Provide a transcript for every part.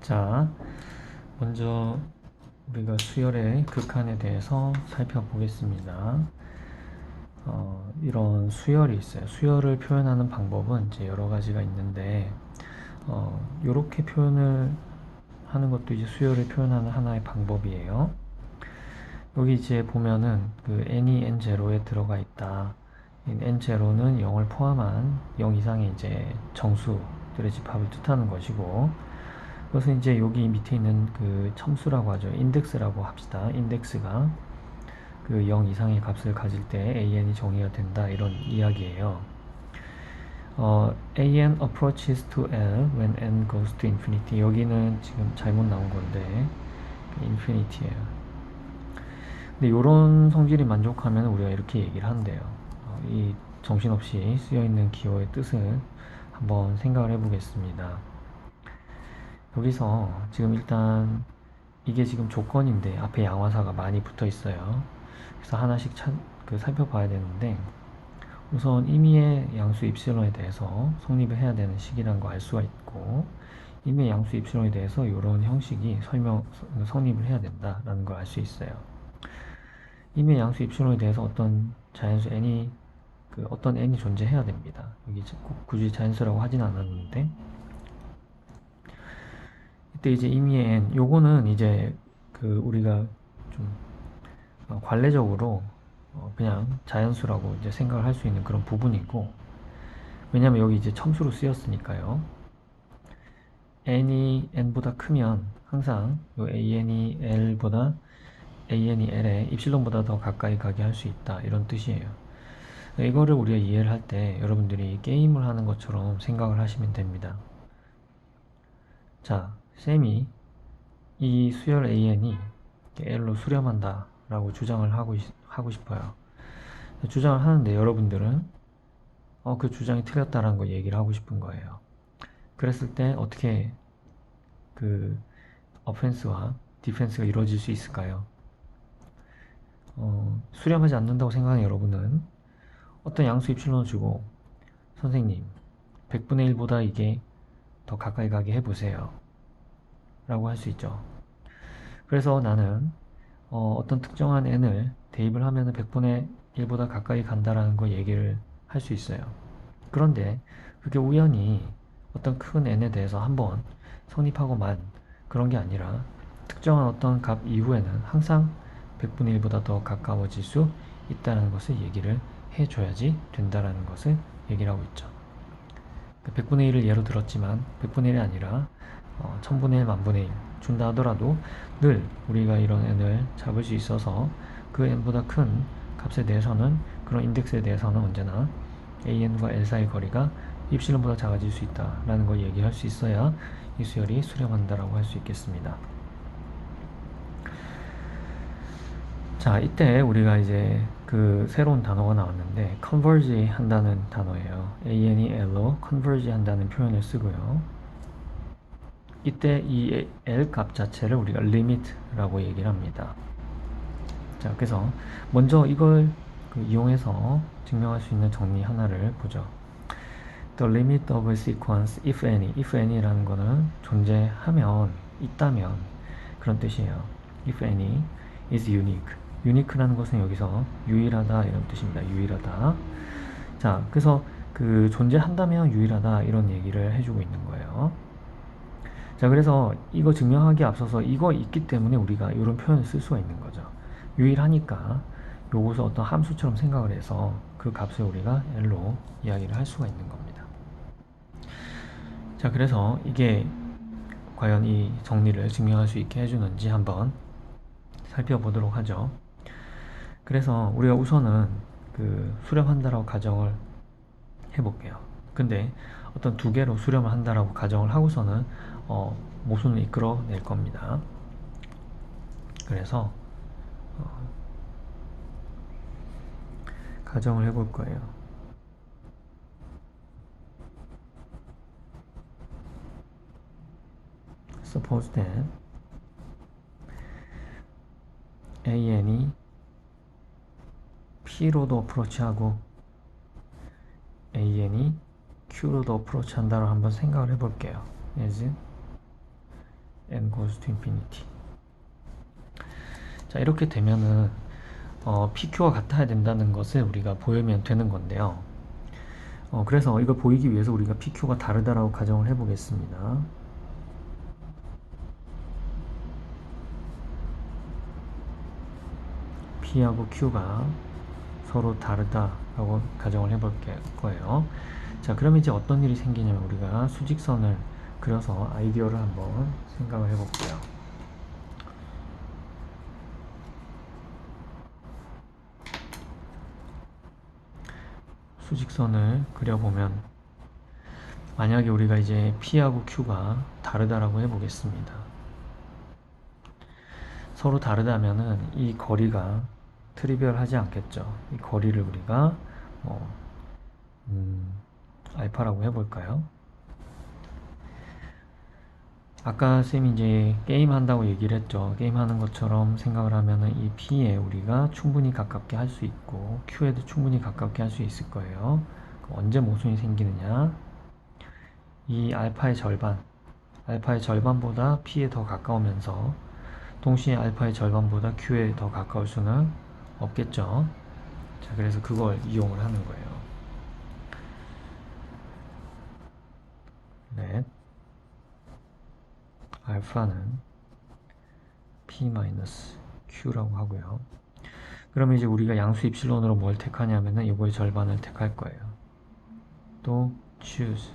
자, 먼저 우리가 수열의 극한에 대해서 살펴보겠습니다. 이런 수열이 있어요. 수열을 표현하는 방법은 이제 여러 가지가 있는데, 이렇게 표현을 하는 것도 이제 수열을 표현하는 하나의 방법이에요. 여기 이제 보면은 그 n이 n0에 들어가 있다. n0는 0을 포함한 0 이상의 이제 정수들의 집합을 뜻하는 것이고, 그것은 이제 여기 밑에 있는 그 첨수라고 하죠. 인덱스라고 합시다. 인덱스가 그 0 이상의 값을 가질 때 an이 정의가 된다. 이런 이야기예요. an approaches to L when n goes to infinity. 여기는 지금 잘못 나온 건데 infinity예요. 근데 이런 성질이 만족하면 우리가 이렇게 얘기를 한대요. 이 정신없이 쓰여있는 기호의 뜻을 한번 생각을 해보겠습니다. 여기서 지금 일단 이게 지금 조건인데 앞에 양화사가 많이 붙어 있어요. 그래서 하나씩 살펴봐야 되는데, 우선 임의의 양수 입실론에 대해서 성립을 해야 되는 식이라는 거 알 수가 있고, 임의의 양수 입실론에 대해서 이런 형식이 성립을 해야 된다라는 걸 알 수 있어요. 임의의 양수 입실론에 대해서 어떤 자연수 어떤 n이 존재해야 됩니다. 여기 꼭 굳이 자연수라고 하진 않았는데, 이때 이제 임의의 n, 요거는 이제 우리가 좀 관례적으로 그냥 자연수라고 이제 생각을 할 수 있는 그런 부분이고, 왜냐면 여기 이제 첨수로 쓰였으니까요. n이 n보다 크면 항상 요 an이 l에 입실론보다 더 가까이 가게 할 수 있다, 이런 뜻이에요. 이거를 우리가 이해를 할 때 여러분들이 게임을 하는 것처럼 생각을 하시면 됩니다. 자, 쌤이 이 수열 an이 l로 수렴한다 라고 주장을 하고 싶어요. 주장을 하는데 여러분들은 그 주장이 틀렸다라는 거 얘기를 하고 싶은 거예요. 그랬을 때 어떻게 그 어펜스와 디펜스가 이루어질 수 있을까요? 수렴하지 않는다고 생각하는 여러분은 어떤 양수 입실론을 주고, 선생님 100분의 1보다 이게 더 가까이 가게 해보세요 라고 할 수 있죠. 그래서 나는 어떤 특정한 n을 대입을 하면 100분의 1보다 가까이 간다라는 거 얘기를 할 수 있어요. 그런데 그게 우연히 어떤 큰 n에 대해서 한번 성립하고만 그런 게 아니라, 특정한 어떤 값 이후에는 항상 100분의 1보다 더 가까워질 수 있다는 것을 얘기를 해줘야지 된다라는 것을 얘기를 하고 있죠. 100분의 1을 예로 들었지만 100분의 1이 아니라 1000분의 1, 만분의 1 준다 하더라도 늘 우리가 이런 n을 잡을 수 있어서 그 n보다 큰 값에 대해서는, 그런 인덱스에 대해서는 언제나 an과 l 사이 거리가 입실론보다 작아질 수 있다라는 걸 얘기할 수 있어야 이 수열이 수렴한다라고 할 수 있겠습니다. 자, 이때 우리가 이제 그 새로운 단어가 나왔는데 converge 한다는 단어예요. an이 l로 converge 한다는 표현을 쓰고요. 이때 이 l 값 자체를 우리가 limit라고 얘기를 합니다. 자, 그래서 먼저 이걸 이용해서 증명할 수 있는 정리 하나를 보죠. The limit of a sequence if any라는 거는 존재하면, 있다면 그런 뜻이에요. if any is unique. unique라는 것은 여기서 유일하다 이런 뜻입니다. 유일하다. 자, 그래서 그 존재한다면 유일하다 이런 얘기를 해주고 있는 거예요. 자, 그래서 이거 증명하기에 앞서서 이거 있기 때문에 우리가 이런 표현을 쓸 수가 있는 거죠. 유일하니까 요것을 어떤 함수처럼 생각을 해서 그 값을 우리가 L로 이야기를 할 수가 있는 겁니다. 자, 그래서 이게 과연 이 정리를 증명할 수 있게 해주는지 한번 살펴보도록 하죠. 그래서 우리가 우선은 그 수렴한다라고 가정을 해볼게요. 근데 어떤 두 개로 수렴을 한다라고 가정을 하고서는 모순을 이끌어낼 겁니다. 그래서 가정을 해볼 거예요. Suppose that an이 p로도 어프로치하고 an이 q로도 어프로치 한다고 한번 생각을 해볼게요. as n goes to infinity. 자, 이렇게 되면은 PQ가 같아야 된다는 것을 우리가 보이면 되는 건데요. 그래서 이걸 보이기 위해서 우리가 PQ가 다르다라고 가정을 해보겠습니다. P하고 Q가 서로 다르다라고 가정을 해볼 거예요. 자, 그럼 이제 어떤 일이 생기냐면 우리가 수직선을 그려서 아이디어를 한번 생각을 해볼게요. 수직선을 그려보면 만약에 우리가 이제 P하고 Q가 다르다라고 해보겠습니다. 서로 다르다면은 이 거리가 트리비얼하지 않겠죠. 이 거리를 우리가 알파라고 해볼까요? 아까 쌤이 이제 게임 한다고 얘기를 했죠. 게임 하는 것처럼 생각을 하면은 이 P에 우리가 충분히 가깝게 할 수 있고 Q에도 충분히 가깝게 할 수 있을 거예요. 언제 모순이 생기느냐? 이 알파의 절반보다 P에 더 가까우면서 동시에 알파의 절반보다 Q에 더 가까울 수는 없겠죠. 자, 그래서 그걸 이용을 하는 거예요. 네. 알파는 P-Q라고 하고요. 그러면 이제 우리가 양수 입실론으로 뭘 택하냐면은 이거의 절반을 택할 거예요. 또 choose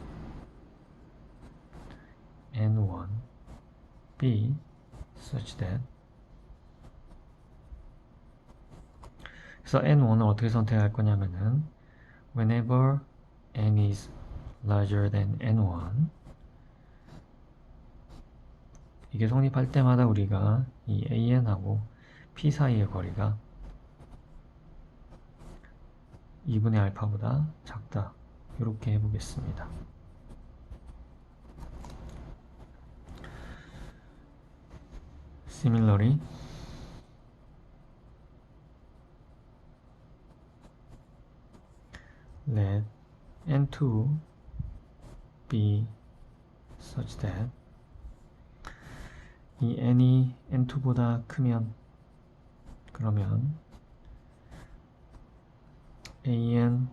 n1 b such that 그래서 n1을 어떻게 선택할 거냐면은 whenever n is larger than n1 이게 성립할 때마다 우리가 이 an하고 p 사이의 거리가 2분의 알파보다 작다 이렇게 해보겠습니다. Similarly, let n2 be such that 이 n이 n2보다 크면 그러면 an-q가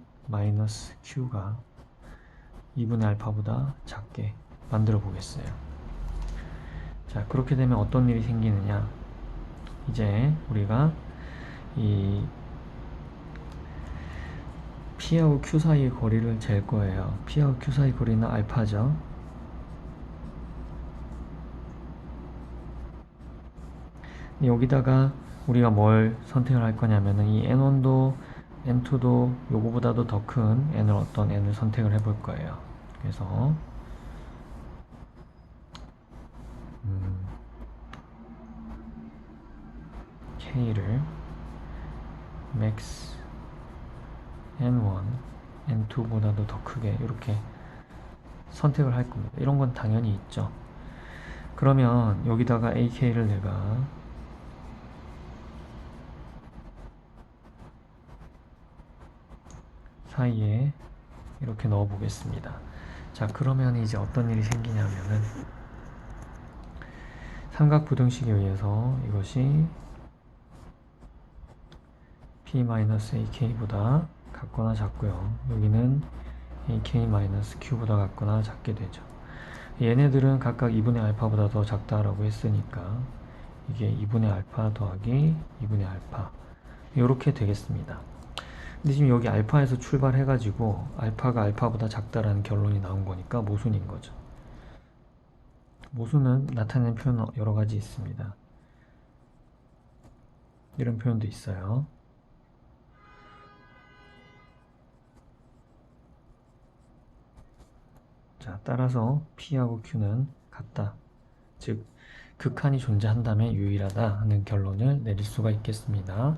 2분의 알파보다 작게 만들어 보겠어요. 자, 그렇게 되면 어떤 일이 생기느냐? 이제 우리가 이 P하고 Q 사이의 거리를 잴 거예요. P하고 Q 사이 거리는 알파죠. 여기다가 우리가 뭘 선택을 할 거냐면은 이 N1도 N2도 요거보다도 더 큰 N을 어떤 N을 선택을 해볼 거예요. 그래서 K를 max N1, N2보다도 더 크게 이렇게 선택을 할 겁니다. 이런 건 당연히 있죠. 그러면 여기다가 AK를 내가 사이에 이렇게 넣어 보겠습니다. 자, 그러면 이제 어떤 일이 생기냐면은 삼각 부등식에 의해서 이것이 P-AK보다 같거나 작고요. 여기는 AK-Q보다 같거나 작게 되죠. 얘네들은 각각 2분의 알파보다 더 작다라고 했으니까 이게 2분의 알파 더하기 2분의 알파 이렇게 되겠습니다. 근데 지금 여기 알파에서 출발해가지고 알파가 알파보다 작다라는 결론이 나온 거니까 모순인 거죠. 모순은 나타내는 표현 여러 가지 있습니다. 이런 표현도 있어요. 자, 따라서 P하고 Q는 같다. 즉, 극한이 존재한다면 유일하다 하는 결론을 내릴 수가 있겠습니다.